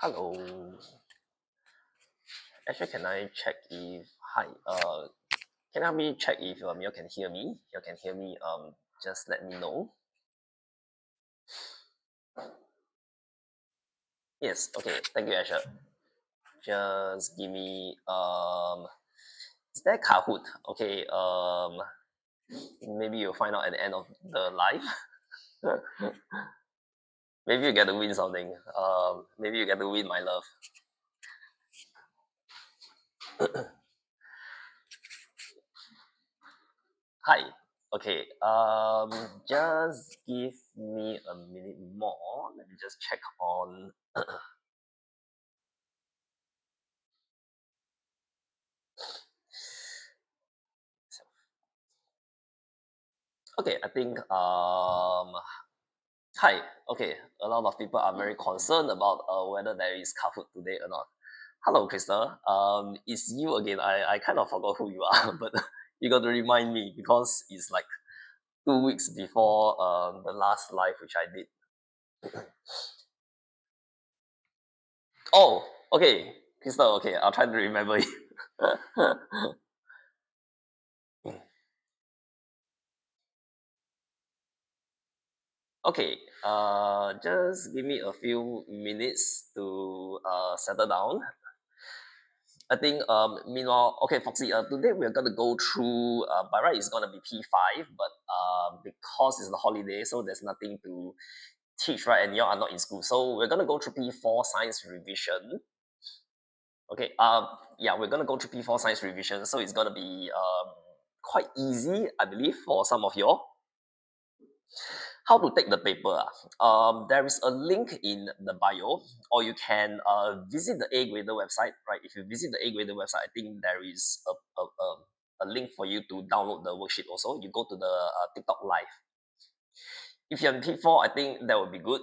Hello. Actually, can I check if hi? Can you help me check if you can hear me? You can hear me. Just let me know. Yes. Okay. Thank you, Asher. Just give me. Is there Kahoot? Okay. Maybe you'll find out at the end of the live. Maybe you get to win something. Maybe you get to win my love. Hi. Okay. Just give me a minute more. Let me just check on. Okay, I think hi. Okay, a lot of people are very concerned about whether there is Kahoot today or not. Hello, Krista. It's you again. I kind of forgot who you are, but you got to remind me because it's like 2 weeks before the last live which I did. Oh, okay, Krista. Okay, I'll try to remember you. Okay, just give me a few minutes to settle down. I think meanwhile, okay, Foxy, today we're gonna go through by right it's gonna be P5, but because it's the holiday, so there's nothing to teach, right? And you are not in school. So we're gonna go through P4 science revision. Okay, yeah, we're gonna go through P4 science revision, so it's gonna be quite easy, I believe, for some of you all. How to take the paper? There is a link in the bio, or you can visit the A Grader website. Right, if you visit the A Grader website, I think there is a link for you to download the worksheet. Also, you go to the TikTok live. If you're in P4, I think that would be good.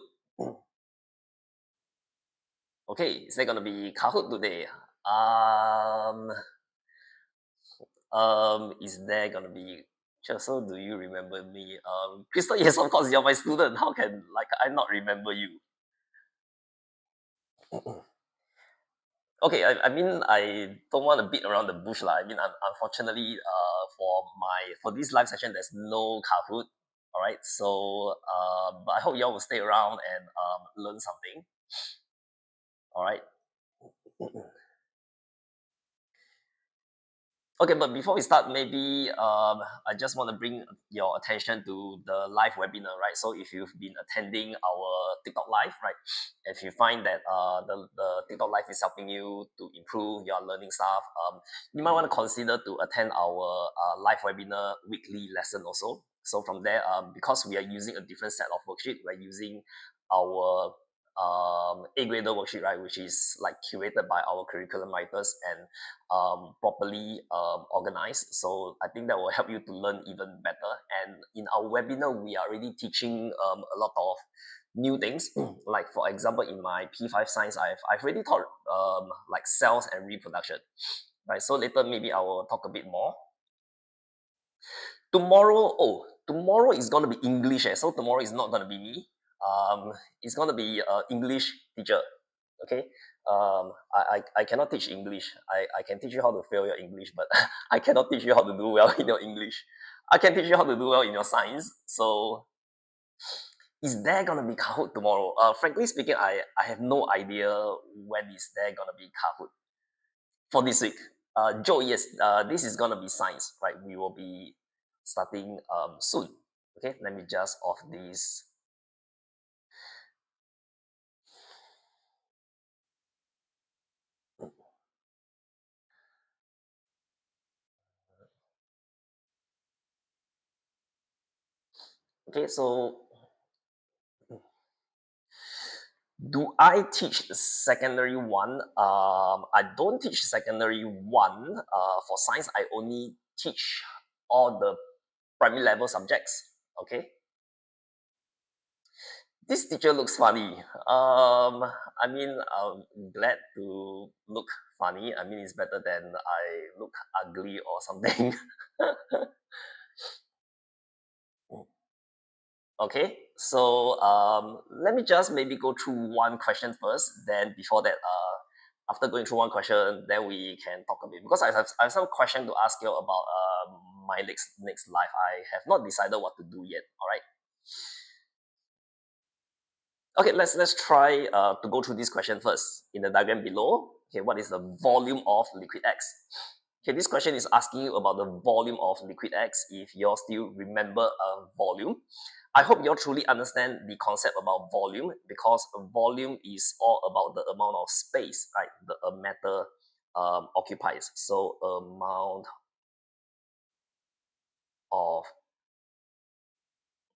Okay, is there gonna be Kahoot today? Is there gonna be? Sure. So, do you remember me? Crystal, yes, of course, you're my student. How can like I not remember you? Okay, I mean I don't want to beat around the bush lah. I mean, unfortunately, for this live session, there's no Kahoot. All right, so but I hope y'all will stay around and learn something. All right. Okay, but before we start, maybe I just want to bring your attention to the live webinar, right? So if you've been attending our TikTok live, right, if you find that the TikTok live is helping you to improve your learning stuff, you might want to consider to attend our live webinar weekly lesson also. So from there, because we are using a different set of worksheet, we're using our A grader worksheet, right, which is like curated by our curriculum writers and properly organized. So I think that will help you to learn even better. And in our webinar, we are already teaching a lot of new things. Like for example, in my P5 science, I've already taught like cells and reproduction. Right. So later maybe I will talk a bit more. Tomorrow is gonna be English. So tomorrow is not gonna be me. It's gonna be English teacher. Okay. I cannot teach English. I can teach you how to fail your English, but I cannot teach you how to do well in your English. I can teach you how to do well in your science. So is there gonna be Kahoot tomorrow? Frankly speaking, I have no idea when is there gonna be Kahoot for this week. Joe, yes, this is gonna be science, right? We will be starting soon. Okay, let me just off this. Okay, so do I teach secondary one? I don't teach secondary one. For science, I only teach all the primary level subjects. Okay. This teacher looks funny. I mean, I'm glad to look funny. I mean, it's better than I look ugly or something. Okay. so let me just maybe go through one question first. Then before that, after going through one question, then we can talk a bit because I have some question to ask you about my next life. I have not decided what to do yet. All right. Okay, let's try to go through this question first. In the diagram below, okay, what is the volume of liquid X? Okay, this question is asking you about the volume of liquid X if you all still remember volume. I hope you all truly understand the concept about volume because volume is all about the amount of space, right? The a matter occupies. So amount of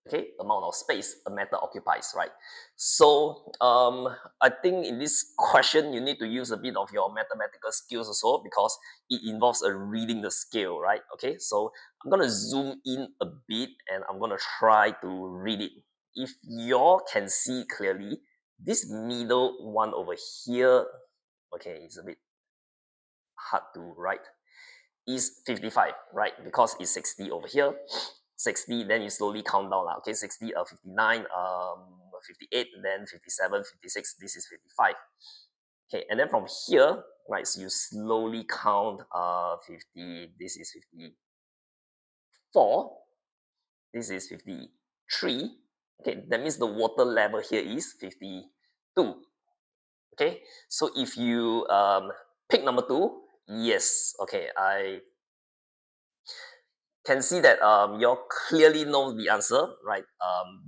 okay, amount of space a matter occupies, right? So I think in this question you need to use a bit of your mathematical skills also because it involves a reading the scale, right? Okay, so I'm gonna zoom in a bit and I'm gonna try to read it. If y'all can see clearly, this middle one over here, okay, it's a bit hard to write, is 55, right? Because it's 60 over here. 60, then you slowly count down. Okay, 60, 59, 58, then 57, 56, this is 55. Okay, and then from here, right, so you slowly count 50, this is 54, this is 53. Okay, that means the water level here is 52. Okay, so if you pick number 2, yes, okay, I can see that you clearly know the answer, right?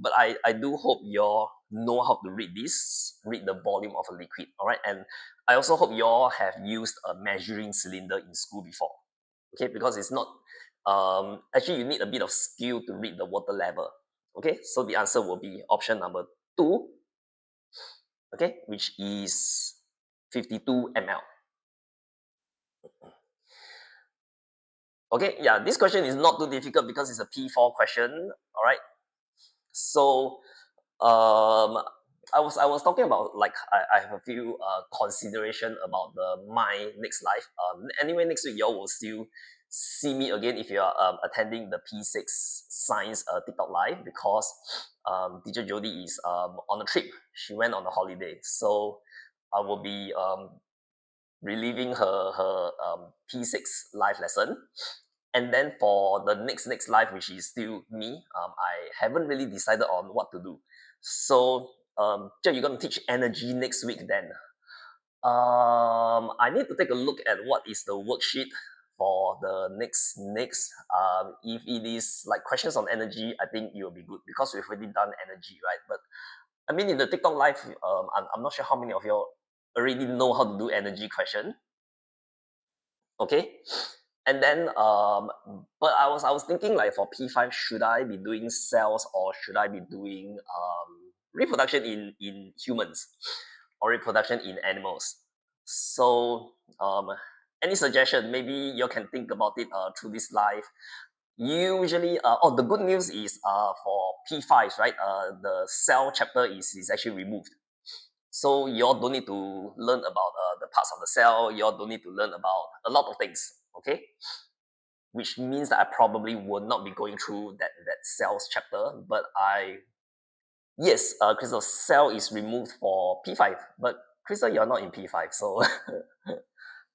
But I do hope you know how to read this, read the volume of a liquid, all right? And I also hope you all have used a measuring cylinder in school before, okay? Because it's not, actually you need a bit of skill to read the water level, okay? So the answer will be option number 2, okay? Which is 52 ml. Okay, yeah, this question is not too difficult because it's a P4 question, all right? So um I was talking about like I have a few consideration about the my next life. Anyway, next week y'all will still see me again if you are attending the P6 science TikTok live because teacher Jody is on a trip. She went on a holiday, so I will be reliving her P6 live lesson. And then for the next life, which is still me, I haven't really decided on what to do. So, Jeff, you're gonna teach energy next week then. I need to take a look at what is the worksheet for the next. If it is like questions on energy, I think it will be good because we've already done energy, right? But I mean, in the TikTok live, I'm not sure how many of you already know how to do energy question. Okay, and then but I was thinking like for P5, should I be doing cells or should I be doing reproduction in humans or reproduction in animals? So any suggestion? Maybe you can think about it through this live. Usually, oh, the good news is for P5s, right? The cell chapter is actually removed. So you all don't need to learn about the parts of the cell. You all don't need to learn about a lot of things. Okay, which means that I probably will not be going through that cells chapter. But yes, Crystal, cell is removed for P5, but Crystal, you're not in P5, so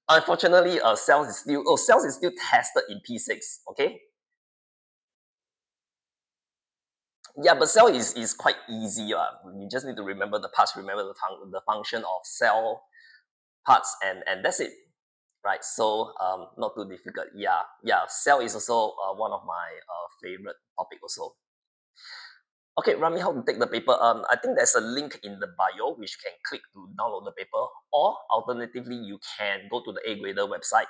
unfortunately, cells is still tested in P6. Okay, yeah, but cell is quite easy. You just need to remember the parts, remember the function of cell parts, and that's it. Right, so not too difficult. Yeah, yeah, cell is also one of my favorite topic also. Okay, Rami, how to take the paper? I think there's a link in the bio which you can click to download the paper, or alternatively, you can go to the A Grader website.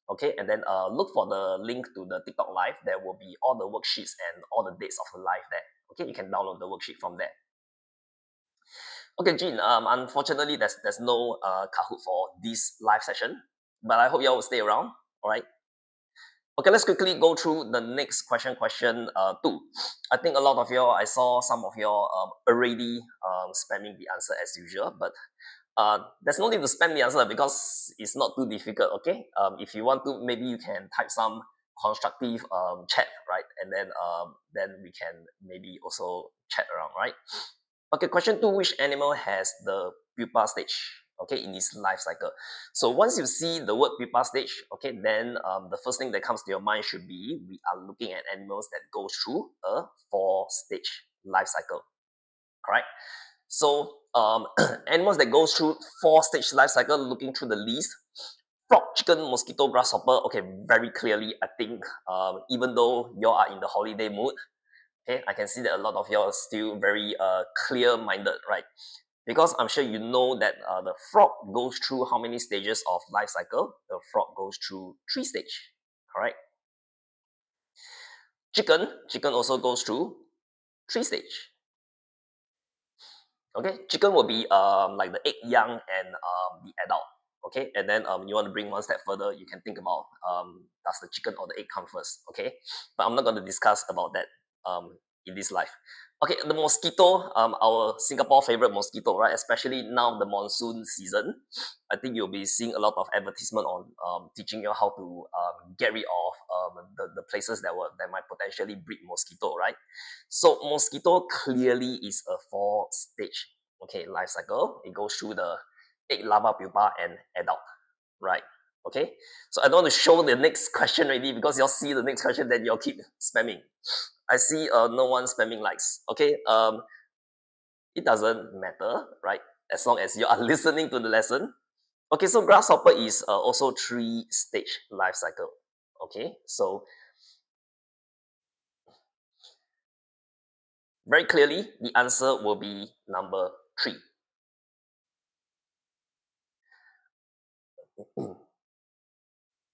Okay, and then look for the link to the TikTok live. There will be all the worksheets and all the dates of the live there. Okay, you can download the worksheet from there. Okay, Jean. Unfortunately, there's no Kahoot for this live session, but I hope you all will stay around. All right. Okay, let's quickly go through the next question. Question 2. I think a lot of you, I saw some of you already spamming the answer as usual, but there's no need to spam the answer because it's not too difficult. Okay, if you want to, maybe you can type some constructive chat, right? And then we can maybe also chat around, right? Okay, question two, which animal has the pupa stage, okay, in its life cycle? So once you see the word pupa stage, okay, then the first thing that comes to your mind should be we are looking at animals that go through a 4-stage life cycle, correct? So animals that go through 4-stage life cycle, looking through the list, frog, chicken, mosquito, grasshopper. Okay, very clearly, I think even though you are in the holiday mood, okay, I can see that a lot of you are still very clear-minded, right? Because I'm sure you know that the frog goes through how many stages of life cycle? The frog goes through 3 stage, correct? Chicken also goes through 3 stage. Okay, chicken will be like the egg, young, and the adult. Okay, and then you want to bring one step further, you can think about does the chicken or the egg come first? Okay, but I'm not going to discuss about that in this life. Okay, the mosquito, our Singapore favorite mosquito, right? Especially now the monsoon season, I think you'll be seeing a lot of advertisement on teaching you how to get rid of the places that might potentially breed mosquito, right? So mosquito clearly is a 4-stage, okay, life cycle. It goes through the egg, larva, pupa, and adult, right? Okay, so I don't want to show the next question already because you'll see the next question, then you'll keep spamming. I see no one spamming likes. Okay, it doesn't matter, right? As long as you are listening to the lesson. Okay, so grasshopper is also 3-stage life cycle. Okay, so very clearly, the answer will be number 3.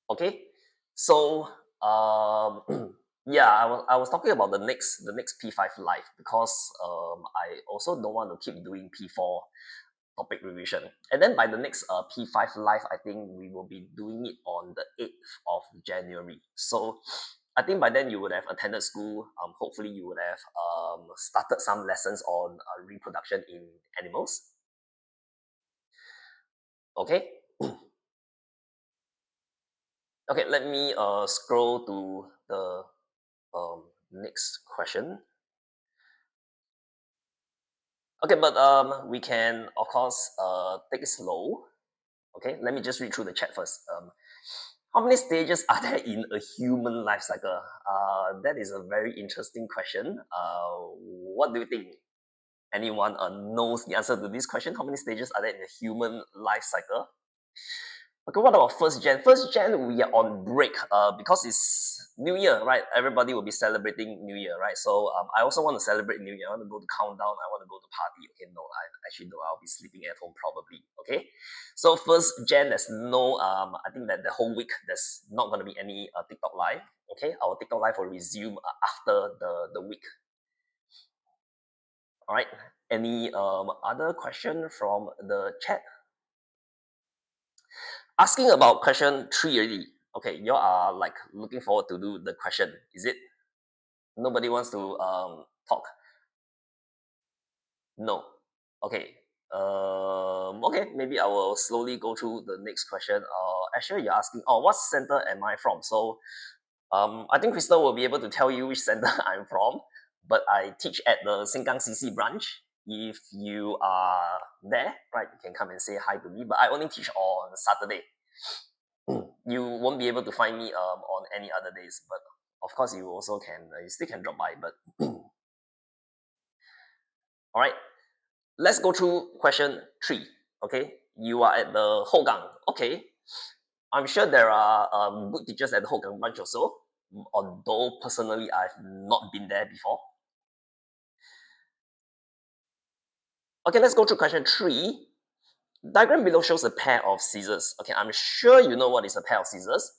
Okay, so yeah, I was talking about the next P5 live because I also don't want to keep doing P4 topic revision. And then by the next P5 live, I think we will be doing it on the 8th of January. So I think by then you would have attended school. Hopefully you would have started some lessons on reproduction in animals. Okay. Okay, let me scroll to the next question. Okay, but we can of course take it slow. Okay, let me just read through the chat first. How many stages are there in a human life cycle? That is a very interesting question. What do you think? Anyone knows the answer to this question? How many stages are there in a human life cycle? Okay, what about first Jan? First Jan, we are on break because it's New Year, right? Everybody will be celebrating New Year, right? So I also want to celebrate New Year. I want to go to countdown. I want to go to party. Okay, no, I actually no, I'll be sleeping at home probably. Okay, so first Jan, there's no I think that the whole week there's not going to be any TikTok live. Okay, our TikTok live will resume after the week. All right. Any other question from the chat? Asking about question 3 already. Okay, you are like looking forward to do the question, is it? Nobody wants to talk. No. Okay. Okay, maybe I will slowly go through the next question. Actually, you're asking, oh, what center am I from? So, I think Crystal will be able to tell you which center I'm from, but I teach at the Sengkang CC branch. If you are there, right, you can come and say hi to me. But I only teach on Saturday. You won't be able to find me on any other days, but of course you also can you still can drop by. But all right, let's go through question 3. Okay, you are at the Hougang. Okay, I'm sure there are good teachers at the Hougang branch also, although personally I've not been there before. Okay, let's go through question 3. Diagram below shows a pair of scissors. Okay, I'm sure you know what is a pair of scissors.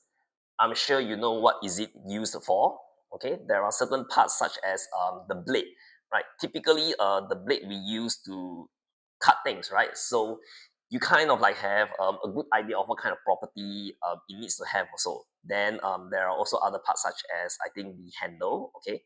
I'm sure you know what is it used for. Okay, there are certain parts such as the blade, right? Typically, the blade we use to cut things, right? So you kind of like have a good idea of what kind of property it needs to have also. Then there are also other parts such as I think the handle. Okay,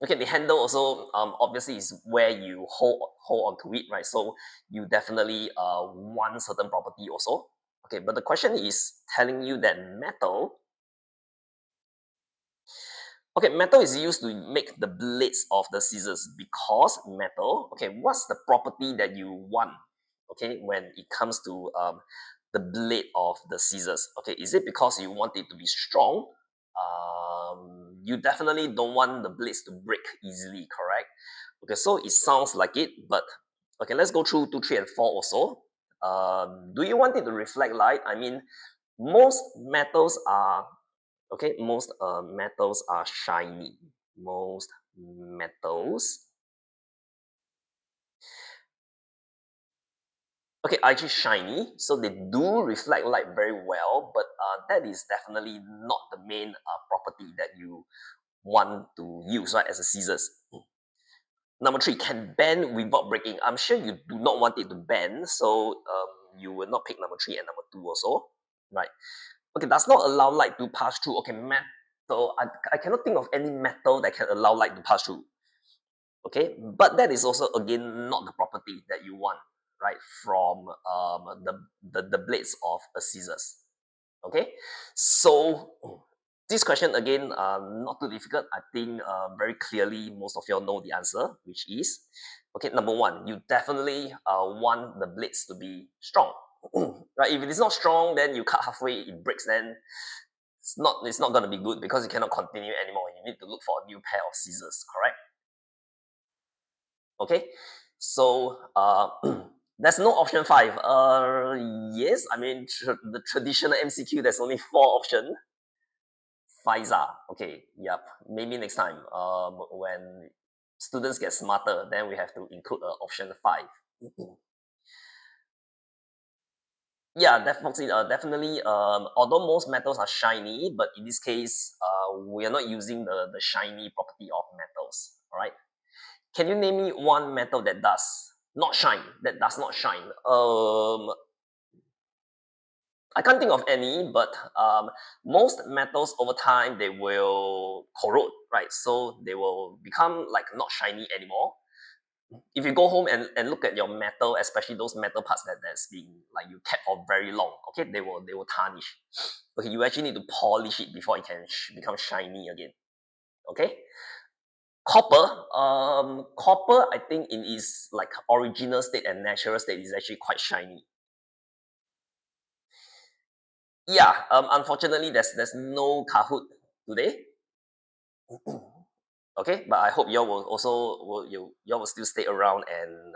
okay, the handle also obviously is where you hold onto it, right? So you definitely want certain property also. Okay, but the question is telling you that metal Okay, metal is used to make the blades of the scissors because metal, okay, what's the property that you want, okay, when it comes to the blade of the scissors? Okay, is it because you want it to be strong? You definitely don't want the blades to break easily, correct? Okay, so it sounds like it, but okay, let's go through 2, 3, and 4 also. Do you want it to reflect light? I mean, most metals are okay, most metals are shiny. Most metals, okay, are actually shiny, so they do reflect light very well, but that is definitely not the main property that you want to use, right, as a scissors. Number 3, can bend without breaking. I'm sure you do not want it to bend, so you will not pick number 3 and number 2 also, right? Okay, does not allow light to pass through. Okay, metal, I cannot think of any metal that can allow light to pass through. Okay, but that is also again not the property that you want, right, from the blades of a scissors. Okay, so this question again, not too difficult. I think very clearly most of you all know the answer, which is okay. Number 1, you definitely want the blades to be strong. Right, if it is not strong, then you cut halfway, it breaks, then it's not going to be good because you cannot continue anymore. You need to look for a new pair of scissors, correct? Okay, so there's no option 5. Yes, I mean the traditional MCQ, there's only 4 options. FISA. Okay, yep. Maybe next time, when students get smarter, then we have to include option 5. Yeah, definitely. Although most metals are shiny, but in this case, we are not using the shiny property of metals. All right. Can you name me one metal that does not shine? That does not shine. I can't think of any, but most metals over time they will corrode, right? So they will become like not shiny anymore. If you go home and look at your metal, especially those metal parts that's been like you kept for very long, okay, they will tarnish. Okay, you actually need to polish it before it can become shiny again. Okay, copper, I think in its like original state and natural state is actually quite shiny. Yeah, unfortunately, there's no Kahoot today. Okay, but I hope y'all will also y'all will still stay around and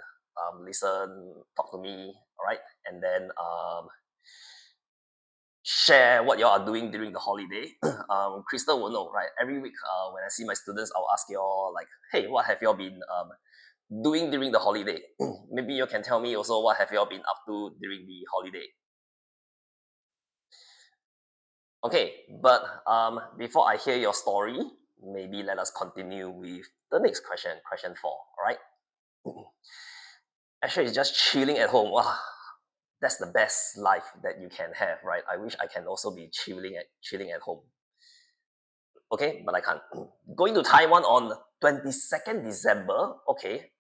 listen, talk to me, all right, and then share what y'all are doing during the holiday. Crystal will know, right? Every week, when I see my students, I'll ask y'all like, hey, what have y'all been doing during the holiday? Maybe you can tell me also what have y'all been up to during the holiday. Okay, but before I hear your story, maybe let us continue with the next question, question 4. All right. Actually, it's just chilling at home. Wow, that's the best life that you can have, right? I wish I can also be chilling at home. Okay, but I can't. Going to Taiwan on 22nd December. Okay,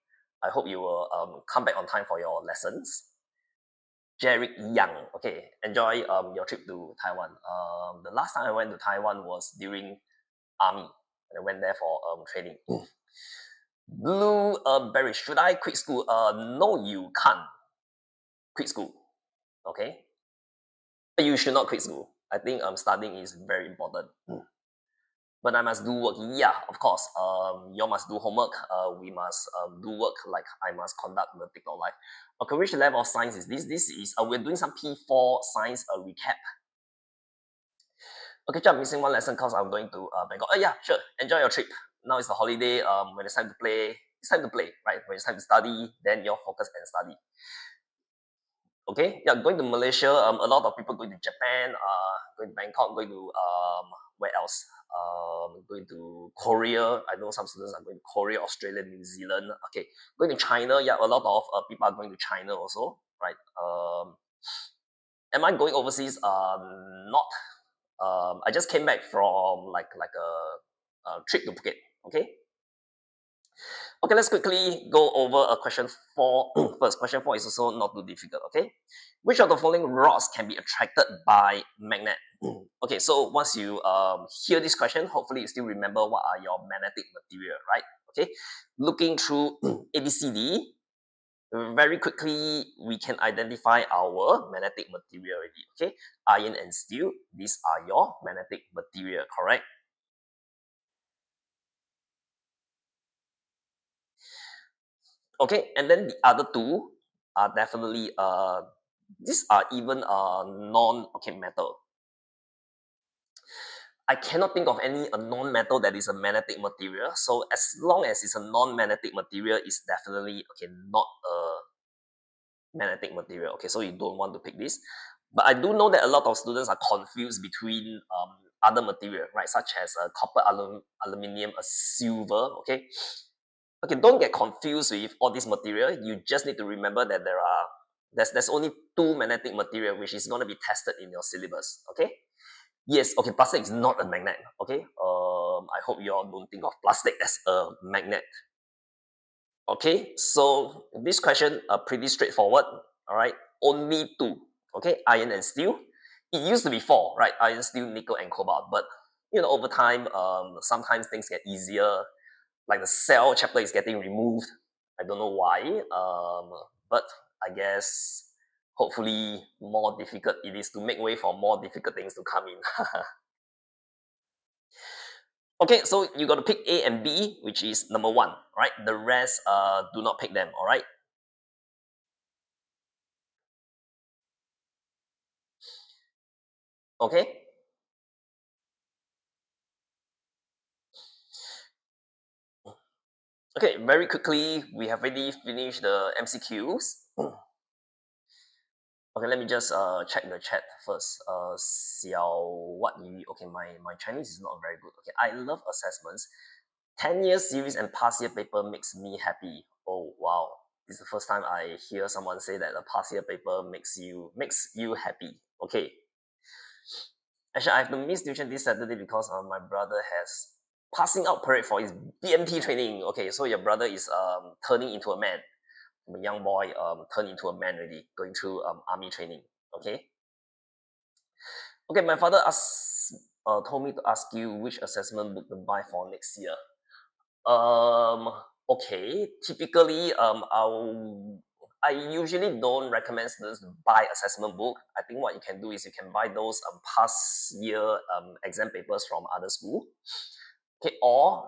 I hope you will come back on time for your lessons. Jerry Young. Okay, enjoy your trip to Taiwan. The last time I went to Taiwan was during army. I went there for training. Blue Berry, should I quit school? No, you can't quit school. Okay, you should not quit school. I think studying is very important. But I must do work. Yeah, of course. You must do homework. We must do work. Like I must conduct the TikTok live. Okay, which level of science is this? This is we're doing some P4 science recap. Okay, I'm missing one lesson because I'm going to Bangkok. Oh yeah, sure. Enjoy your trip. Now it's the holiday. When it's time to play, it's time to play, right? When it's time to study, then you focus and study. Okay, yeah, going to Malaysia. A lot of people going to Japan. Going to Bangkok. Going to where else? Going to Korea. I know some students are going to Korea, Australia, New Zealand. Okay, going to China. Yeah, a lot of people are going to China also, right? Am I going overseas? Not. I just came back from like a trip to Phuket. Okay. Okay, let's quickly go over a question 4 first. Question 4 is also not too difficult. Okay, which of the following rods can be attracted by magnet? Okay, so once you hear this question, hopefully you still remember what are your magnetic material, right? Okay, looking through ABCD, very quickly we can identify our magnetic material already. Okay, iron and steel, these are your magnetic material, correct? Okay, and then the other two are definitely these are even non okay metal. I cannot think of any non-metal that is a magnetic material. So as long as it's a non-magnetic material, it's definitely okay, not a magnetic material. Okay, so you don't want to pick this. But I do know that a lot of students are confused between other material, right, such as copper, aluminium, a silver. Okay, okay, don't get confused with all this material. You just need to remember that there's only two magnetic material which is going to be tested in your syllabus. Okay, yes, okay, plastic is not a magnet. Okay, I hope you all don't think of plastic as a magnet. Okay, so this question are pretty straightforward. All right, only two. Okay, iron and steel. It used to be four, right? Iron, steel, nickel, and cobalt. But over time, sometimes things get easier. Like the cell chapter is getting removed. I don't know why. But I guess hopefully more difficult it is to make way for more difficult things to come in. Okay, so you got to pick A and B, which is number one, right? The rest, do not pick them. All right. Okay. Okay. Very quickly, we have already finished the MCQs. Okay, let me just check the chat first. Xiao what Yi. Okay, my Chinese is not very good. Okay, I love assessments. 10-year series and past year paper makes me happy. Oh wow. This is the first time I hear someone say that a past year paper makes you happy. Okay. Actually, I have to miss tuition this Saturday because my brother has passing out parade for his BMT training. Okay, so your brother is turning into a man. From a young boy turned into a man already, going through army training. Okay. Okay, my father told me to ask you which assessment book to buy for next year. Um, okay. Typically, I usually don't recommend students to buy assessment book. I think what you can do is you can buy those past year exam papers from other school. Okay, or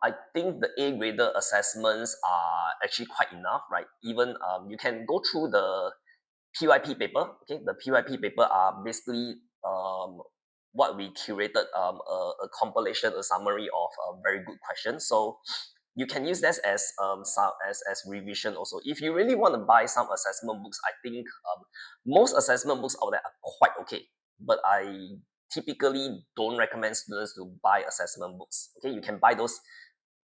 I think the A graded assessments are actually quite enough, right? Even you can go through the PYP paper. Okay, the PYP paper are basically what we curated a compilation, a summary of very good questions. So you can use that as as revision also. If you really want to buy some assessment books, I think most assessment books out there are quite okay. But I typically don't recommend students to buy assessment books. Okay, you can buy those,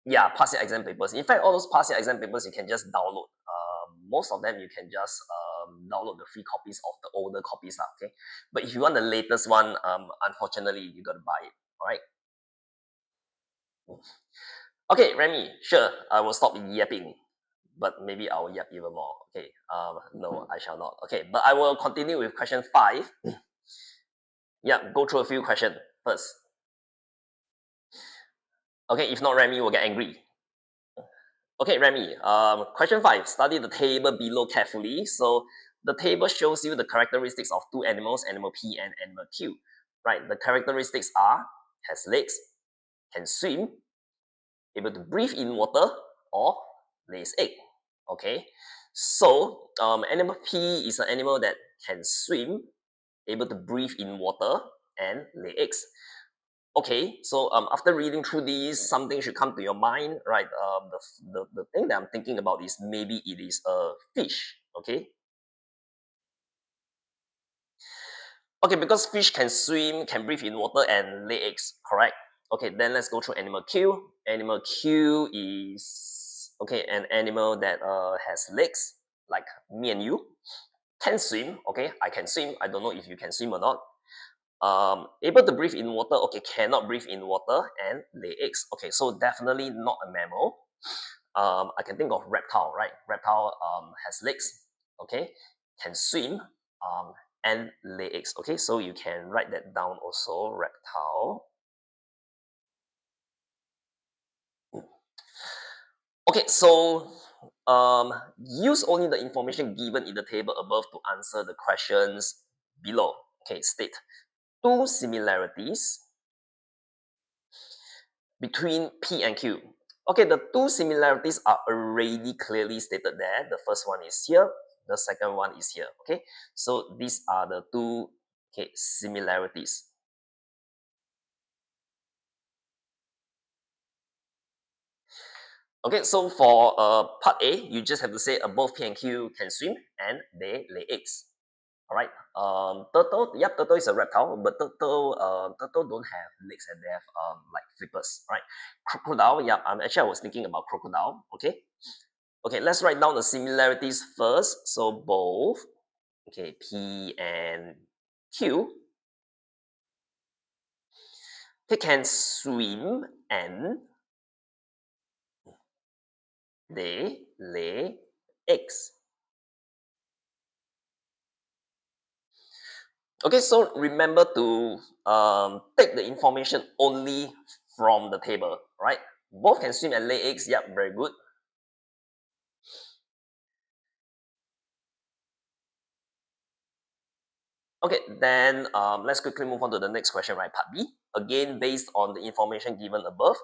yeah, past year exam papers. In fact, all those past year exam papers you can just download. Most of them you can just download the free copies of the older copies lah. Okay, but if you want the latest one, unfortunately you got to buy it. All right. Okay, Remy, sure, I will stop yapping, but maybe I will yap even more. Okay. No, I shall not. Okay, but I will continue with question five. Yeah, go through a few questions first. Okay, if not, Remy will get angry. Okay, Remy. Question five. Study the table below carefully. So the table shows you the characteristics of two animals, animal P and animal Q. Right. The characteristics are has legs, can swim, able to breathe in water, or lays egg. Okay. So animal P is an animal that can swim, able to breathe in water, and lay eggs. Okay, so after reading through these, something should come to your mind, right? The thing that I'm thinking about is maybe it is a fish. Okay, okay, because fish can swim, can breathe in water, and lay eggs. Correct. Okay, then let's go through animal Q. Animal Q is okay, an animal that has legs, like me and you, can swim. Okay, I can swim. I don't know if you can swim or not. Able to breathe in water, okay, cannot breathe in water, and lay eggs. Okay, so definitely not a mammal. I can think of reptile, right? Reptile has legs, okay, can swim, and lay eggs. Okay, so you can write that down also, reptile. Okay, so use only the information given in the table above to answer the questions below. Okay, state two similarities between P and Q. Okay, the two similarities are already clearly stated there. The first one is here, the second one is here. Okay, so these are the two similarities. Okay, so for part A, you just have to say both P and Q can swim and they lay eggs. All right. Turtle. Yep, turtle is a reptile, but turtle don't have legs and they have like flippers. Right. Crocodile. Yeah. Actually, I was thinking about crocodile. Okay. Okay. Let's write down the similarities first. So both. Okay. P and Q. They can swim and they lay eggs. Okay, so remember to take the information only from the table, right? Both can swim and lay eggs. Yep, very good. Okay, then let's quickly move on to the next question, right? Part B. Again, based on the information given above.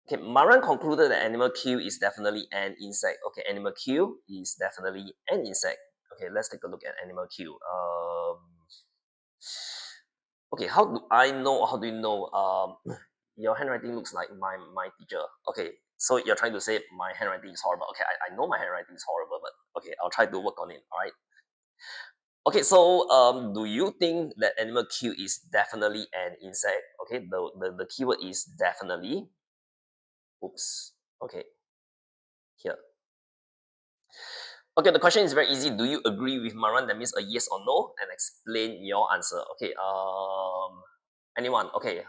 Okay, Maran concluded that animal Q is definitely an insect. Okay, animal Q is definitely an insect. Okay, let's take a look at animal Q. Okay, how do I know or how do you know your handwriting looks like my teacher? Okay, so you're trying to say my handwriting is horrible. Okay, I know my handwriting is horrible, but okay, I'll try to work on it. All right. Okay, so do you think that animal Q is definitely an insect? Okay, the keyword is definitely. Oops. Okay, here. Okay, the question is very easy. Do you agree with Maran? That means a yes or no, and explain your answer. Okay. Anyone? Okay.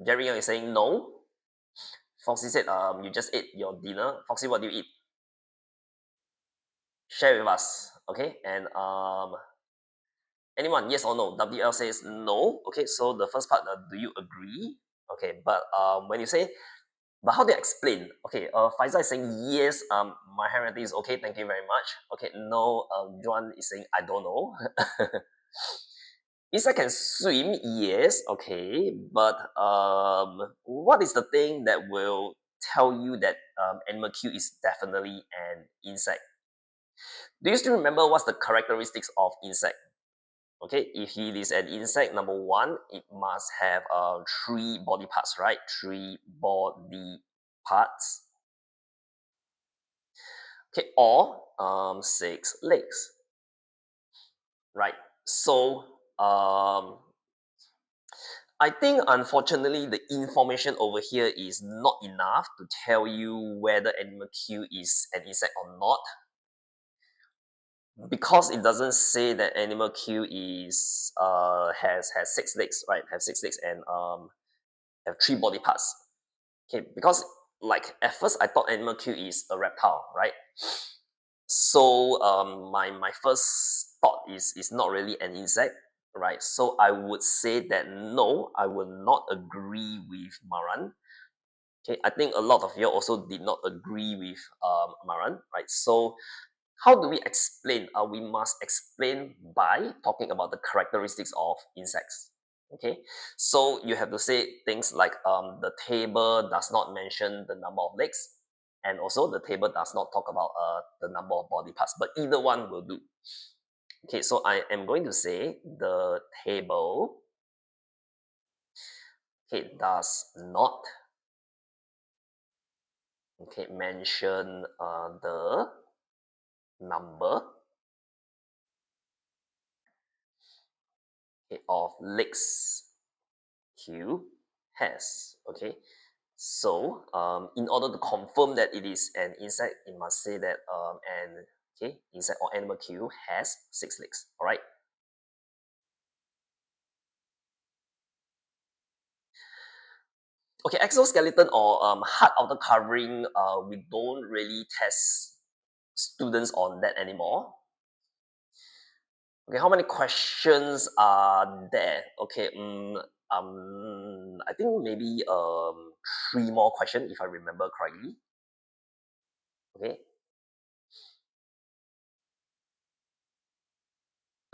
Jerry is saying no. Foxy said, you just ate your dinner. Foxy, what do you eat? Share with us. Okay. And anyone, yes or no? WL says no. Okay. So the first part, do you agree? Okay. But when you say, but how do you explain? Okay. Faisal is saying yes. My handwriting is okay. Thank you very much. Okay. No. Juan is saying I don't know. Insect can swim, yes, okay, but what is the thing that will tell you that animal Q is definitely an insect? Do you still remember what's the characteristics of insect? Okay, if it is an insect, number one, it must have three body parts, right? Three body parts. Okay, or six legs, right? So I think unfortunately the information over here is not enough to tell you whether animal Q is an insect or not, because it doesn't say that animal Q is has six legs, right? Have six legs and have three body parts. Okay, because like at first I thought animal Q is a reptile, right? So my first thought is not really an insect, right? So I would say that no, I will not agree with Maran. Okay, I think a lot of you also did not agree with Maran, right? So how do we explain? We must explain by talking about the characteristics of insects. Okay, so you have to say things like the table does not mention the number of legs, and also the table does not talk about the number of body parts, but either one will do. Okay, so I am going to say the table, okay, does not, okay, mention the number, okay, of legs Q has. Okay, so in order to confirm that it is an insect, it must say that an insect or animal Q has six legs. All right. Okay, exoskeleton or hard outer covering, we don't really test students on that anymore. Okay, how many questions are there? Okay, I think maybe 3 more questions if I remember correctly. Okay.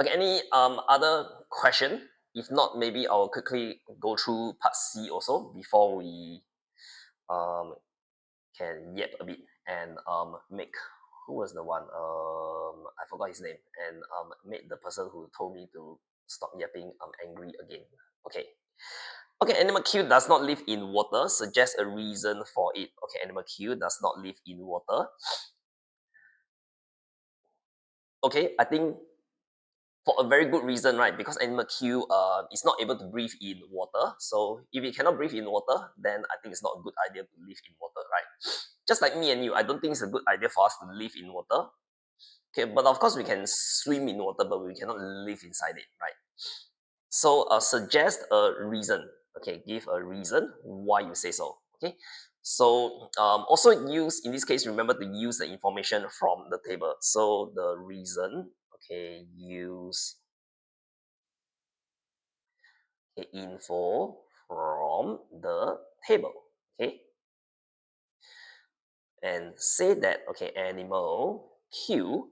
Okay, any other question? If not, maybe I'll quickly go through part C also before we um can yap a bit and make who was the one I forgot his name and made the person who told me to stop yapping angry again. Okay. Okay, animal Q does not live in water. Suggest a reason for it. Okay, animal Q does not live in water. Okay, I think for a very good reason, right? Because animal Q is not able to breathe in water. So if it cannot breathe in water, then I think it's not a good idea to live in water, right? Just like me and you, I don't think it's a good idea for us to live in water. Okay, but of course we can swim in water, but we cannot live inside it, right? So suggest a reason. Okay, give a reason why you say so. Okay, so also use in this case. Remember to use the information from the table. So the reason. Okay, use info from the table. Okay, and say that okay, animal Q.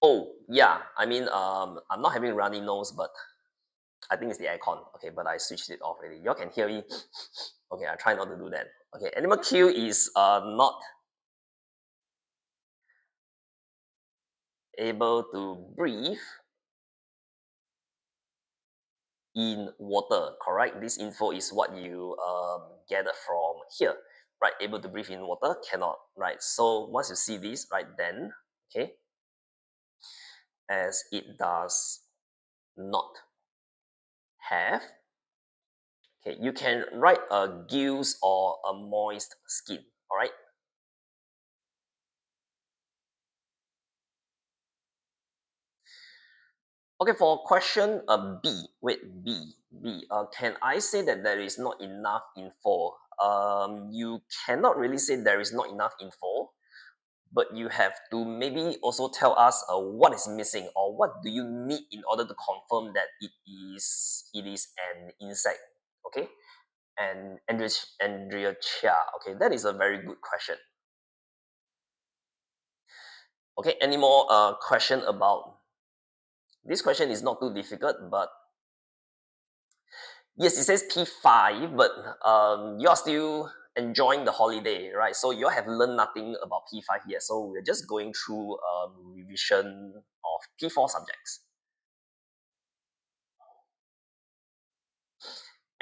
Oh yeah, I mean I'm not having runny nose, but I think it's the aircon. Okay, but I switched it off already. Y'all can hear me. Okay, I try not to do that. Okay, animal Q is not able to breathe in water. Correct. This info is what you gathered from here. Right. Able to breathe in water cannot. Right. So once you see this, right, then okay, as it does not have. Okay, you can write a gills or a moist skin. All right. Okay, for question B, wait, B, can I say that there is not enough info? You cannot really say there is not enough info, but you have to maybe also tell us what is missing or what do you need in order to confirm that it is an insect. Okay, and Andrea Chia. Okay, that is a very good question. Okay, any more question about this question is not too difficult, but yes, it says P5, but you're still enjoying the holiday, right? So you have learned nothing about P5 yet. So we're just going through revision of P4 subjects.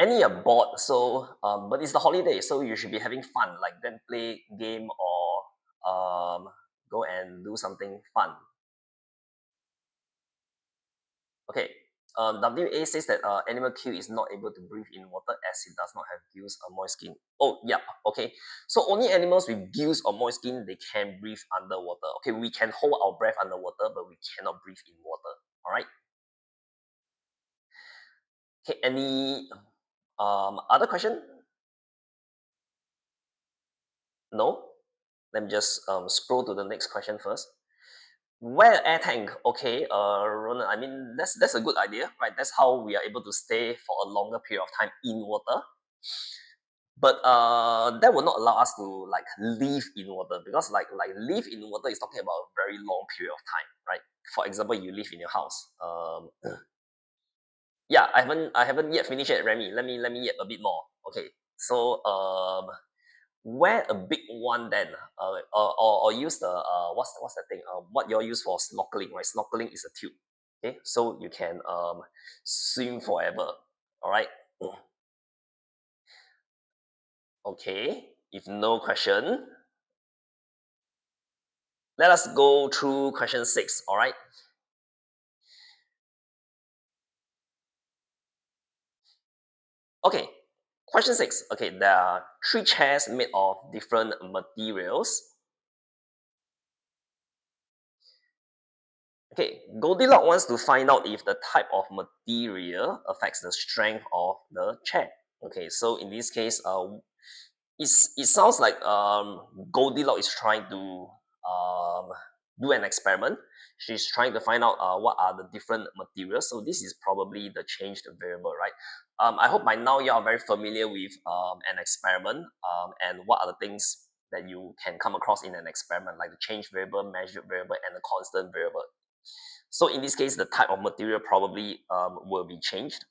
Any you're bored, so but it's the holiday, so you should be having fun, like then play game or go and do something fun. Okay. WA says that animal Q is not able to breathe in water as it does not have gills or moist skin. Oh, yeah. Okay. So only animals with gills or moist skin they can breathe underwater. Okay, we can hold our breath underwater, but we cannot breathe in water. All right. Okay. Any other question? No. Let me just scroll to the next question first. Well, air tank. Okay, Ronan. I mean, that's a good idea, right? That's how we are able to stay for a longer period of time in water. But that will not allow us to like live in water because like live in water is talking about a very long period of time, right? For example, you live in your house. Yeah, I haven't yet finished it, Remy. Let me yet a bit more. Okay, so wear a big one then, or use the what's that thing? What you all use for snorkeling, right? Snorkeling is a tube. Okay, so you can swim forever. All right. Okay. If no question, let us go through question 6. All right. Okay. Question 6. Okay, there are 3 chairs made of different materials. Okay, Goldilocks wants to find out if the type of material affects the strength of the chair. Okay, so in this case, it sounds like Goldilocks is trying to do an experiment. She's trying to find out what are the different materials. So this is probably the changed variable, right? I hope by now you are very familiar with an experiment and what are the things that you can come across in an experiment, like the change variable, measured variable, and the constant variable. So in this case, the type of material probably will be changed.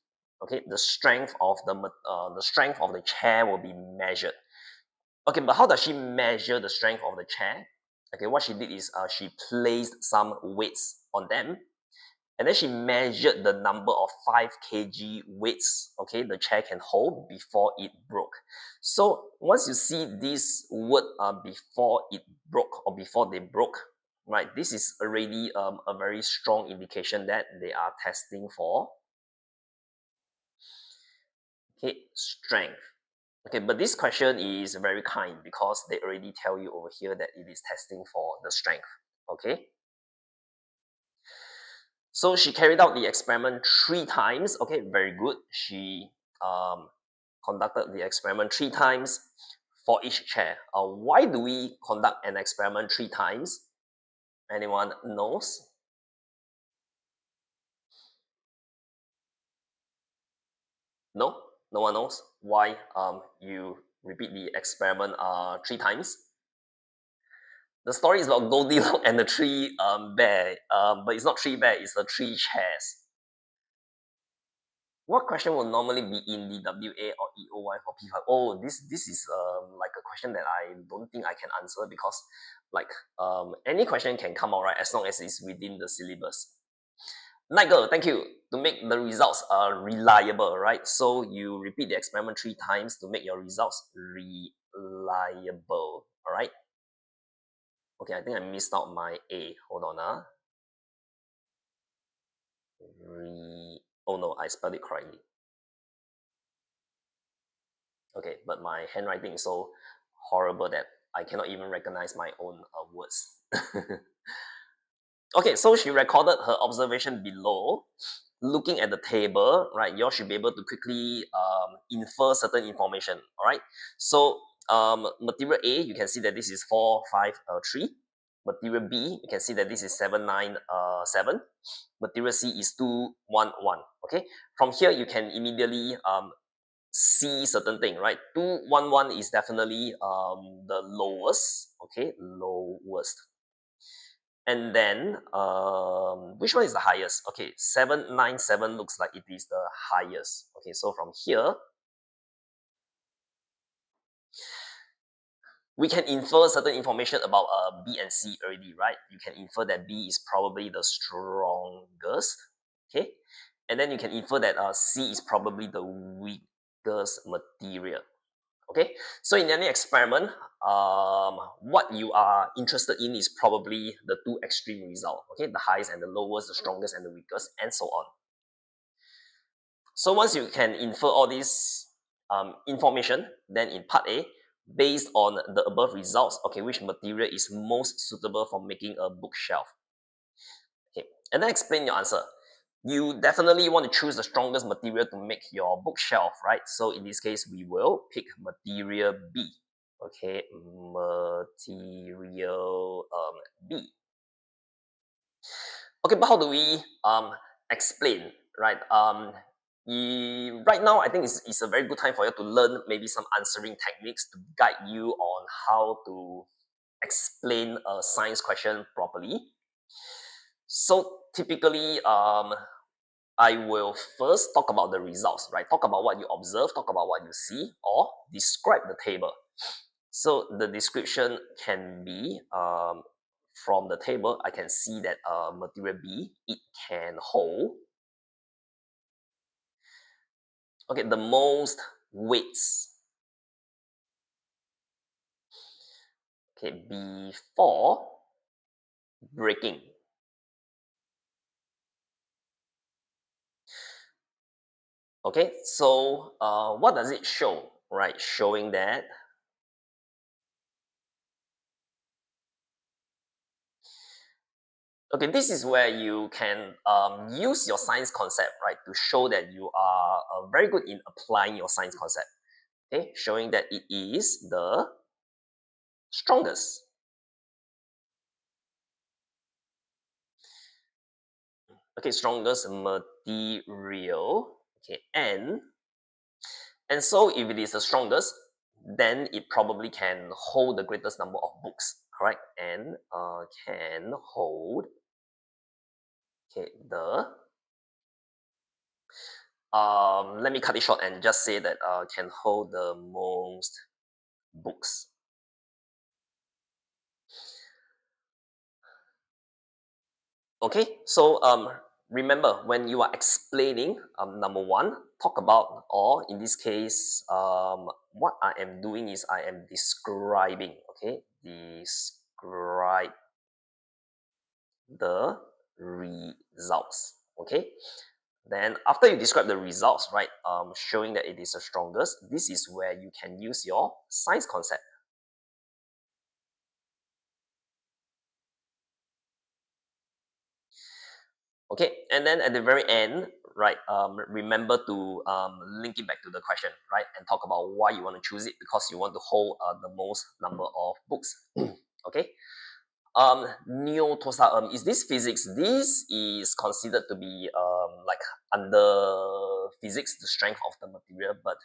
Okay, the strength of the strength of the chair will be measured. Okay, but how does she measure the strength of the chair? Okay, what she did is she placed some weights on them, and then she measured the number of 5 kg weights, okay, the chair can hold before it broke. So once you see this word before it broke or before they broke, right, this is already a very strong indication that they are testing for, okay, strength. Okay, but this question is very kind because they already tell you over here that it is testing for the strength. Okay, so she carried out the experiment 3 times. Okay, very good. She um, conducted the experiment 3 times for each chair. Why do we conduct an experiment 3 times? Anyone knows? No, no one knows why you repeat the experiment 3 times. The story is about Goldilocks and the three bear, but it's not three bear, it's the 3 chairs. What question will normally be in the WA or EOY for P5? Oh, this is like a question that I don't think I can answer because like any question can come out, right, as long as it's within the syllabus. Nigel, thank you. To make the results reliable, right? So you repeat the experiment 3 times to make your results reliable. All right. Okay, I think I missed out my A. Hold on, oh no, I spelled it correctly. Okay, but my handwriting is so horrible that I cannot even recognize my own words. Okay, so she recorded her observation below. Looking at the table, right, you all should be able to quickly infer certain information. All right, so material A, you can see that this is 4, 5, 3. Material B, you can see that this is 7, 9, 7. Material C is 2, 1, 1. Okay, from here you can immediately see certain thing, right? 211 is definitely the lowest, okay, lowest. And then which one is the highest? Okay, 797 looks like it is the highest. Okay, so from here we can infer certain information about B and C already, right? You can infer that B is probably the strongest, okay, and then you can infer that C is probably the weakest material. Okay, so in any experiment, what you are interested in is probably the two extreme result. Okay, the highest and the lowest, the strongest and the weakest, and so on. So once you can infer all this information, then in part A, based on the above results, okay, which material is most suitable for making a bookshelf? Okay, and then explain your answer. You definitely want to choose the strongest material to make your bookshelf, right? So in this case, we will pick material B. Okay, material B. Okay, but how do we explain, right? Right now, I think it's a very good time for you to learn maybe some answering techniques to guide you on how to explain a science question properly. So typically, I will first talk about the results, right? Talk about what you observe, talk about what you see, or describe the table. So the description can be from the table, I can see that material B, it can hold, okay, the most weights, okay, before breaking. Okay, so what does it show, right? Showing that okay, this is where you can use your science concept, right, to show that you are very good in applying your science concept. Okay, showing that it is the strongest. Okay, strongest material. Okay, and so if it is the strongest, then it probably can hold the greatest number of books, correct? And can hold, okay, the let me cut it short and just say that can hold the most books. Okay, so remember when you are explaining, number one, talk about, or in this case, what I am doing is I am describing. Okay, describe the results. Okay, then after you describe the results, right, showing that it is the strongest, this is where you can use your science concept. Okay, and then at the very end, right, remember to link it back to the question, right, and talk about why you want to choose it because you want to hold the most number of books. Okay, Neotosa, is this physics? This is considered to be like under physics, the strength of the material, but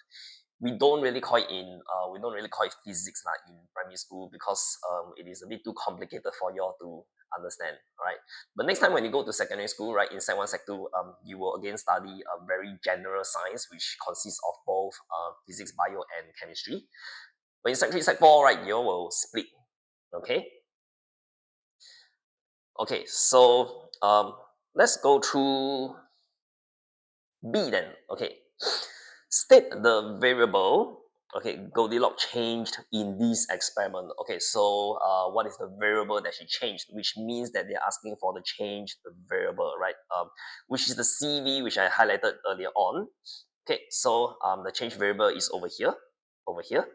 we don't really call it physics like in primary school because it is a bit too complicated for you all to understand, right? But next time when you go to secondary school, right, in Sec 1, Sec 2, you will again study a very general science which consists of both physics, bio, and chemistry. But in Sec 3, Sec 4, right, you all will split. Okay, okay, so let's go through B then. Okay, state the variable. Okay, Goldilocks changed in this experiment. Okay, so what is the variable that she changed? Which means that they're asking for the changed variable, right? Which is the CV which I highlighted earlier on. Okay, so the change variable is over here, over here.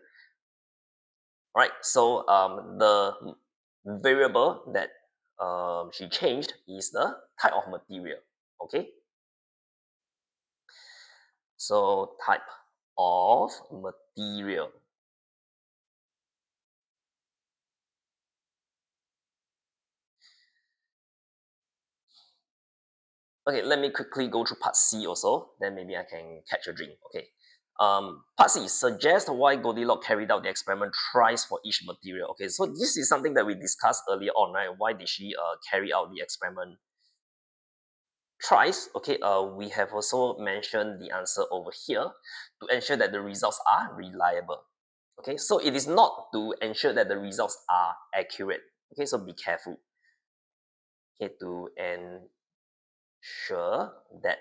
All right, so the variable that she changed is the type of material. Okay, so type of material. Okay, let me quickly go through part C also, then maybe I can catch a drink. Okay. Part C, suggest why Goldilocks carried out the experiment thrice for each material. Okay, so this is something that we discussed earlier on, right? Why did she carry out the experiment thrice? Okay, we have also mentioned the answer over here to ensure that the results are reliable. Okay, so it is not to ensure that the results are accurate. Okay, so be careful. Okay, to ensure that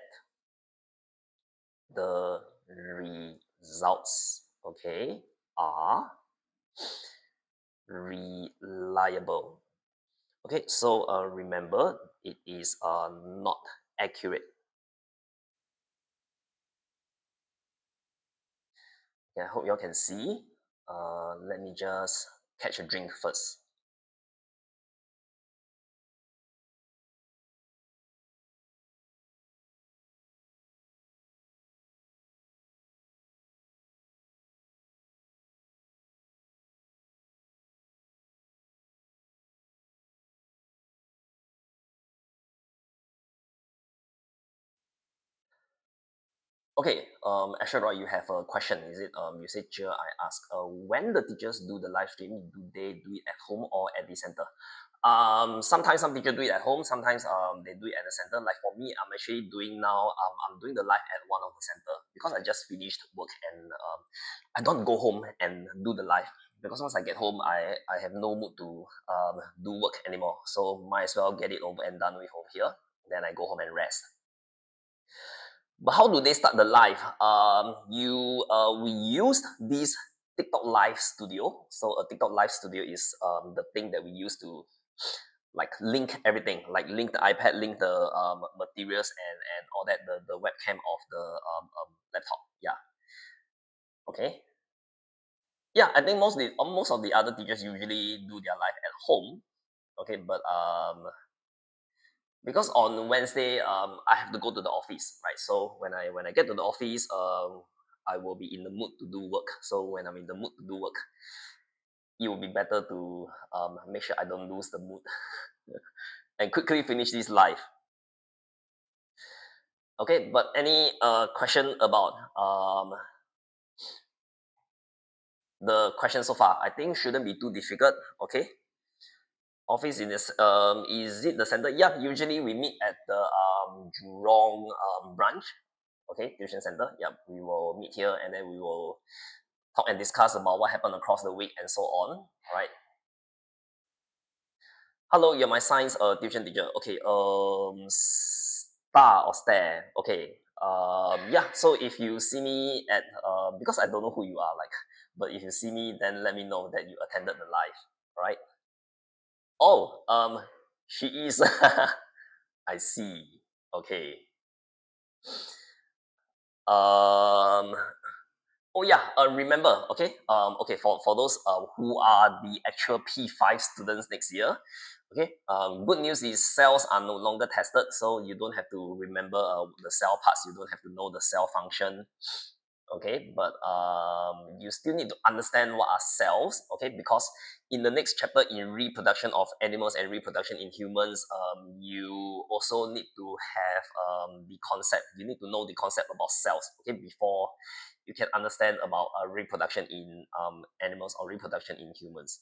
the results, okay, are reliable. Okay, so remember it is not accurate. Okay, I hope you all can see. Let me just catch a drink first. Okay, Asher, you have a question, is it? You said, Jer, I ask, when the teachers do the live stream, do they do it at home or at the center? Sometimes some teachers do it at home, sometimes they do it at the center. Like for me, I'm actually doing now, I'm doing the live at one of the center because I just finished work and I don't go home and do the live because once I get home, I have no mood to do work anymore. So might as well get it over and done with over here. Then I go home and rest. But how do they start the live? We used this TikTok Live Studio. So a TikTok Live Studio is the thing that we use to like link everything, like link the iPad, link the materials and all that, the webcam of the laptop. Yeah. Okay. Yeah, I think most of the other teachers usually do their live at home. Okay, but because on Wednesday, I have to go to the office, right? So when I get to the office, I will be in the mood to do work. So when I'm in the mood to do work, it will be better to make sure I don't lose the mood and quickly finish this live. Okay, but any question about the question so far? I think shouldn't be too difficult. Okay. Office in this is it the center? Yeah, usually we meet at the Jurong branch. Okay, tuition center. Yeah, we will meet here and then we will talk and discuss about what happened across the week and so on. All right. Hello, you're my science tuition teacher. Okay, star or stare. Okay. Yeah. So if you see me at because I don't know who you are like, but if you see me, then let me know that you attended the live. All right. Oh, she is. I see. Okay. Um. Oh yeah. Remember. Okay. Okay. For those who are the actual P5 students next year. Okay. Good news is cells are no longer tested, so you don't have to remember the cell parts. You don't have to know the cell function. Okay, but you still need to understand what are cells. Okay, because in the next chapter in reproduction of animals and reproduction in humans, you also need to have the concept. You need to know the concept about cells. Okay, before you can understand about reproduction in animals or reproduction in humans.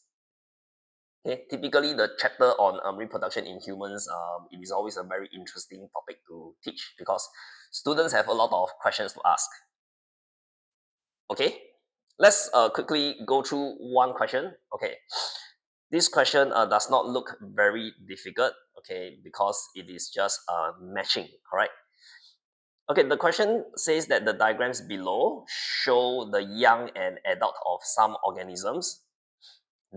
Okay, typically the chapter on reproduction in humans, it is always a very interesting topic to teach because students have a lot of questions to ask. Okay, let's quickly go through one question. Okay, this question does not look very difficult. Okay, because it is just matching. Correct. Okay, the question says that the diagrams below show the young and adult of some organisms.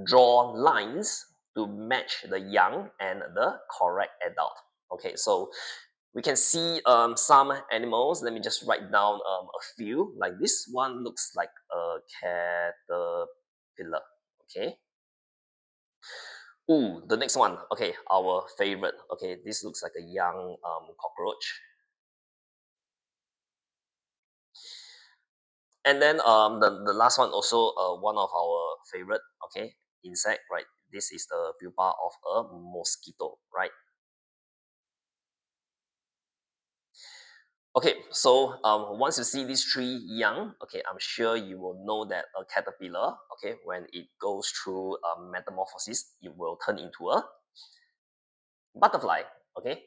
Draw lines to match the young and the correct adult. Okay, so we can see some animals. Let me just write down a few. Like this one looks like a caterpillar. Okay. Ooh, the next one. Okay, our favorite. Okay, this looks like a young cockroach. And then the last one also one of our favorite. Okay, insect. Right. This is the pupa of a mosquito. Right. Okay, so once you see these three young, okay, I'm sure you will know that a caterpillar, okay, when it goes through metamorphosis, it will turn into a butterfly. Okay,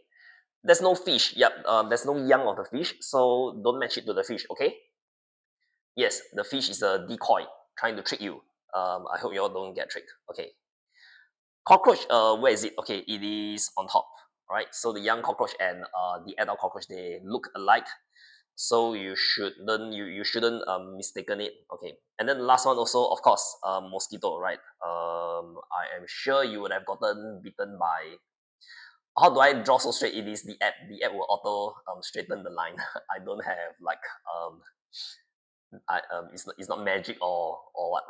there's no fish. Yep, there's no young of the fish, so don't match it to the fish. Okay. Yes, the fish is a decoy trying to trick you. I hope you all don't get tricked. Okay. Cockroach, where is it? Okay, it is on top. Right. So the young cockroach and the adult cockroach, they look alike. So you shouldn't mistaken it. Okay, and then the last one also, of course, mosquito, right? I am sure you would have gotten bitten by. How do I draw so straight? It is the app. The app will auto straighten the line. I don't have like it's not magic or what.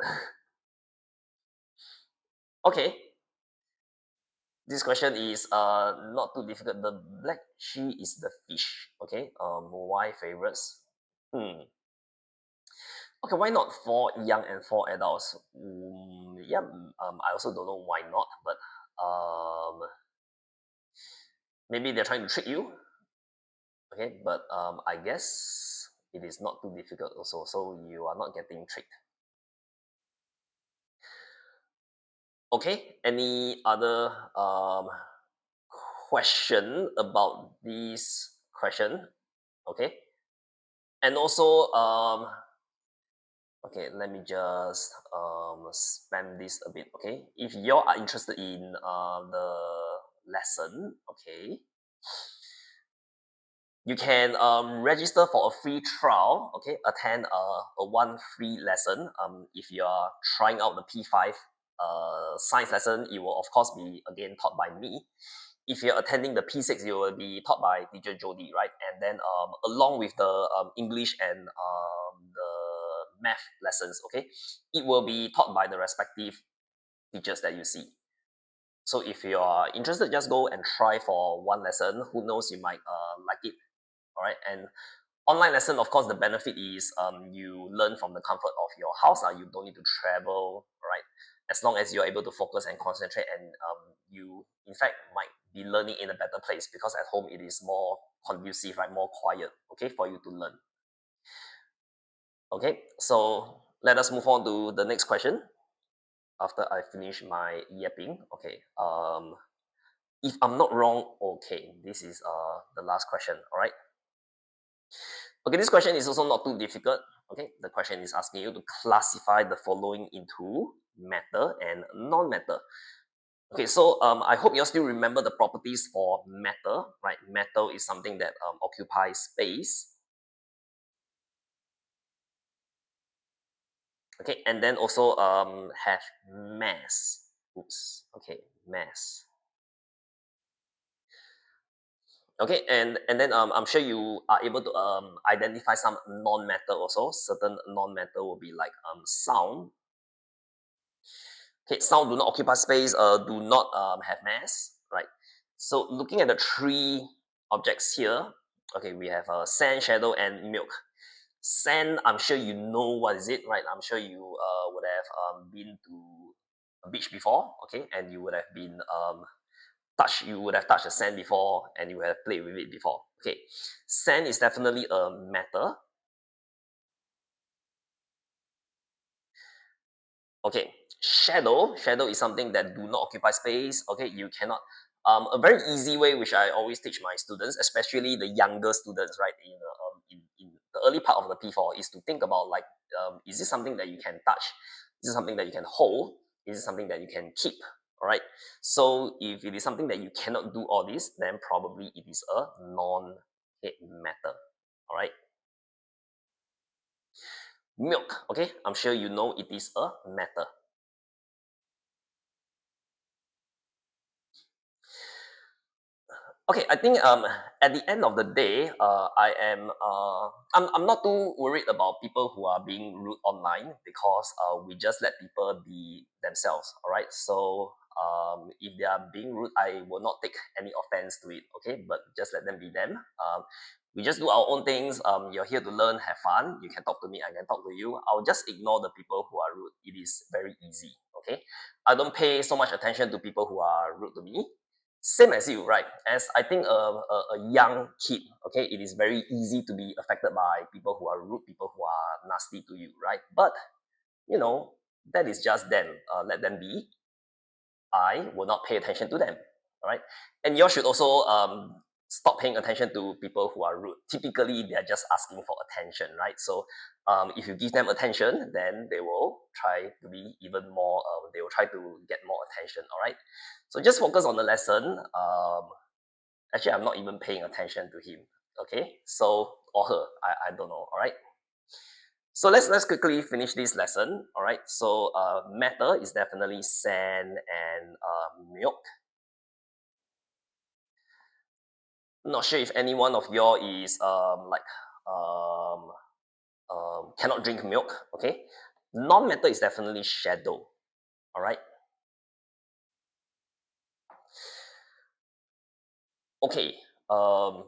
Okay, this question is not too difficult. The black she is the fish. Okay, why favorites? Hmm. Okay, why not four young and four adults? Yeah, I also don't know why not, but maybe they're trying to trick you. Okay, but I guess it is not too difficult also, so you are not getting tricked. Okay, any other question about this question? Okay, and also okay, let me just spam this a bit. Okay, if you are interested in the lesson, okay, you can register for a free trial. Okay, attend a one free lesson. If you are trying out the P5 science lesson, it will of course be again taught by me. If you're attending the P6, you will be taught by teacher Jody, right? And then along with the English and the math lessons, okay, it will be taught by the respective teachers that you see. So if you are interested, just go and try for one lesson. Who knows, you might like it. All right. And online lesson, of course, the benefit is you learn from the comfort of your house. You don't need to travel, right? as long as you're able to focus and concentrate, and you in fact might be learning in a better place, because at home it is more conducive, right, more quiet, okay, for you to learn. Okay, so let us move on to the next question after I finish my yapping. Okay, if I'm not wrong, okay, this is the last question. All right. Okay, this question is also not too difficult. Okay, the question is asking you to classify the following into matter and non-matter. Okay, so I hope you all still remember the properties for matter, right? Matter is something that occupies space. Okay, and then also have mass. Oops. Okay, mass. Okay, and then I'm sure you are able to identify some non-matter also. Certain non-matter will be like sound. Okay, sound do not occupy space, do not have mass, right? So looking at the three objects here, okay, we have sand, shadow, and milk. Sand, I'm sure you know what is it, right? I'm sure you would have been to a beach before, okay, and you would have been you would have touched the sand before, and you would have played with it before. Okay, sand is definitely a matter. Okay, shadow is something that do not occupy space. Okay, you cannot. A very easy way, which I always teach my students, especially the younger students, right, in the early part of the P4, is to think about like, is this something that you can touch? Is it something that you can hold? Is it something that you can keep? All right. So if it is something that you cannot do all this, then probably it is a non-matter. All right. Milk. Okay, I'm sure you know it is a matter. Okay, I think at the end of the day, I'm not too worried about people who are being rude online, because we just let people be themselves. All right. So if they are being rude, I will not take any offense to it. Okay, but just let them be them. We just do our own things. You're here to learn, have fun. You can talk to me, I can talk to you. I'll just ignore the people who are rude. It is very easy. Okay, I don't pay so much attention to people who are rude to me. Same as you, right? As I think a young kid, okay, it is very easy to be affected by people who are rude, people who are nasty to you, right? But you know, that is just them. Let them be. I will not pay attention to them. All right. And you should also stop paying attention to people who are rude. Typically, they are just asking for attention, right? So if you give them attention, then they will try to be even more, they will try to get more attention. All right. So just focus on the lesson. Actually, I'm not even paying attention to him. Okay. So, or her, I don't know. All right. So let's quickly finish this lesson. All right. So matter is definitely sand and milk. Not sure if any one of y'all is um, cannot drink milk. Okay. Non-matter is definitely shadow. All right. Okay. Um,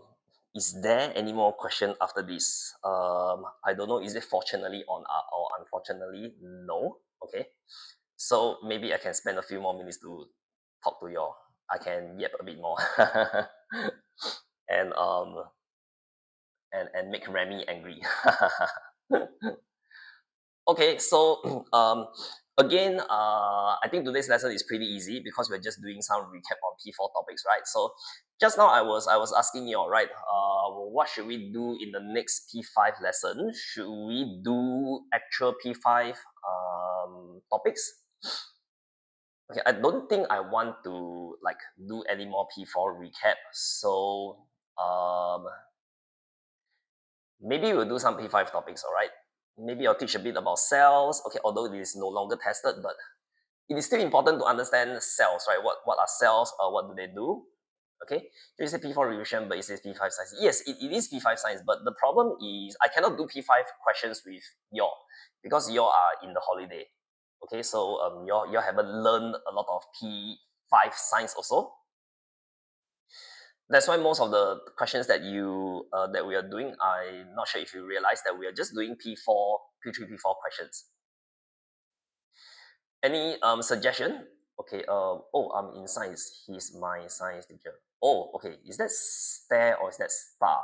is there any more question after this? I don't know. Is it fortunately on or unfortunately? No. Okay. So maybe I can spend a few more minutes to talk to y'all. I can yap a bit more and and make Remy angry. Okay, so again, I think today's lesson is pretty easy, because we're just doing some recap on P4 topics, right? So just now I was asking you, all right, what should we do in the next P5 lesson? Should we do actual P5 topics? Okay, I don't think I want to like do any more P4 recap. So um, maybe we'll do some P5 topics, all right? Maybe I'll teach a bit about cells. Okay, although it is no longer tested, but it is still important to understand cells, right? What are cells? What do they do? Okay, so you say P4 revision, but it says P5 science. Yes, it is P5 science, but the problem is I cannot do P5 questions with y'all, because y'all are in the holiday. Okay, so y'all haven't learned a lot of P5 science also. That's why most of the questions that we are doing, I'm not sure if you realize that we are just doing P4, P3, P4 questions. Any suggestion? Okay, oh, I'm in science. He's my science teacher. Oh, okay. Is that stare or is that star?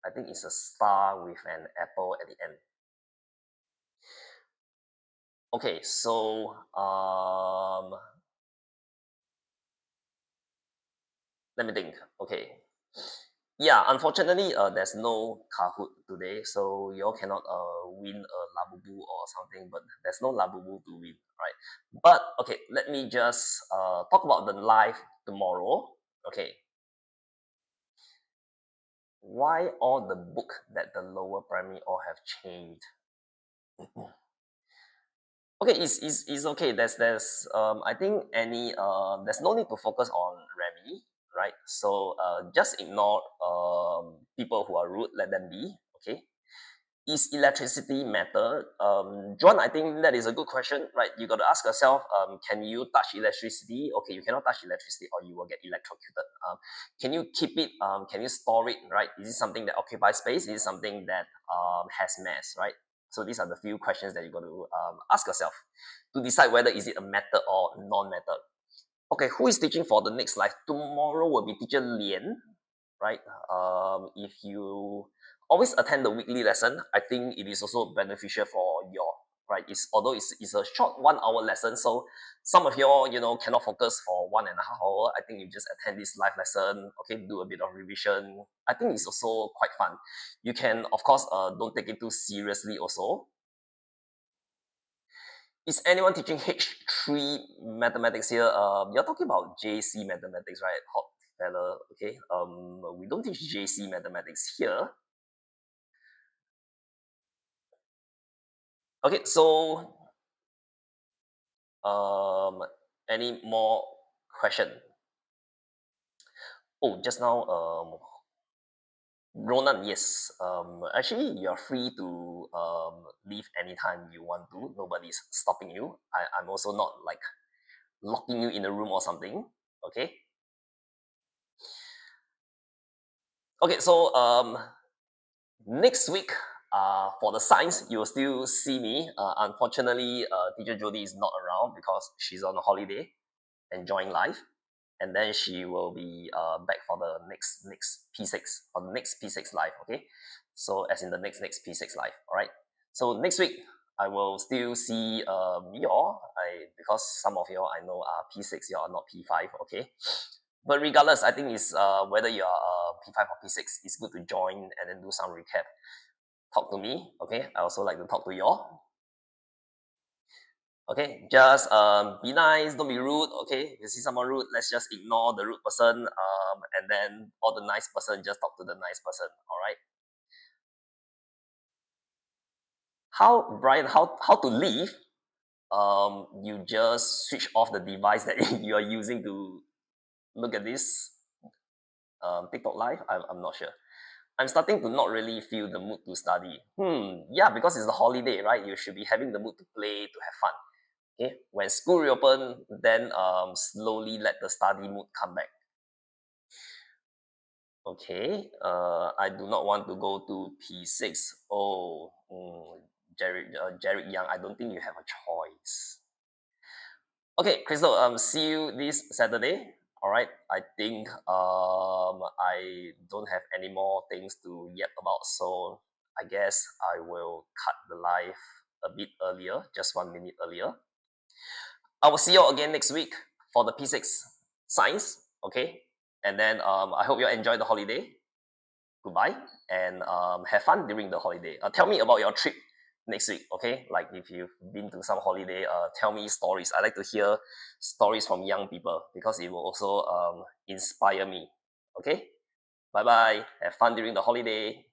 I think it's a star with an apple at the end. Okay, so let me think. Okay. Yeah, unfortunately, there's no Kahoot today, so you all cannot win a Labubu or something. But there's no Labubu to win, right? But okay, let me just talk about the live tomorrow. Okay, why all the book that the lower primary all have changed? Okay, it's okay. There's I think any there's no need to focus on Remy, right? So just ignore people who are rude, let them be. Okay. Is electricity matter? John, I think that is a good question, right? You got to ask yourself, can you touch electricity? Okay, you cannot touch electricity or you will get electrocuted. Can you keep it? Can you store it, right? Is it something that occupies space? Is it something that has mass, right? So these are the few questions that you got to ask yourself to decide whether is it a matter or non-matter. Okay, who is teaching for the next life? Tomorrow will be teacher Lian, right? If you always attend the weekly lesson, I think it is also beneficial for your right. It's a short 1 hour lesson, so some of you all cannot focus for 1.5 hours. I think you just attend this live lesson, okay, do a bit of revision. I think it's also quite fun. You can of course don't take it too seriously also. Is anyone teaching H3 mathematics here? You're talking about JC mathematics, right? Hot fella, okay. We don't teach JC mathematics here. Okay, so um, any more question? Oh, just now, Ronan, yes. Actually, you're free to leave anytime you want to. Nobody's stopping you. I'm also not like locking you in a room or something. Okay. Okay, so next week, for the science, you will still see me. Unfortunately, teacher Jody is not around because she's on a holiday enjoying life, and then she will be back for the next P6 or the next P6 live. Okay, so as in the next P6 live. All right. So next week I will still see y'all. Because some of y'all I know are P6, y'all are not P5. Okay, but regardless, I think it's whether you're P5 or P6, it's good to join and then do some recap. Talk to me. Okay, I also like to talk to y'all. Okay, just be nice, don't be rude. Okay, if you see someone rude, let's just ignore the rude person. And then all the nice person, just talk to the nice person. All right. How Brian? How to leave? You just switch off the device that you are using to look at this TikTok live. I'm not sure. I'm starting to not really feel the mood to study. Yeah, because it's a holiday, right? You should be having the mood to play, to have fun. Okay, when school reopen, then slowly let the study mood come back. Okay, I do not want to go to P6. Oh, Jared Young, I don't think you have a choice. Okay, Crystal, see you this Saturday. All right, I think I don't have any more things to yap about, so I guess I will cut the live a bit earlier, just 1 minute earlier. I will see you all again next week for the P6 science. Okay, and then I hope you enjoy the holiday. Goodbye, and have fun during the holiday. Tell me about your trip next week. Okay, like if you've been to some holiday, tell me stories. I like to hear stories from young people because it will also inspire me. Okay, bye bye. Have fun during the holiday.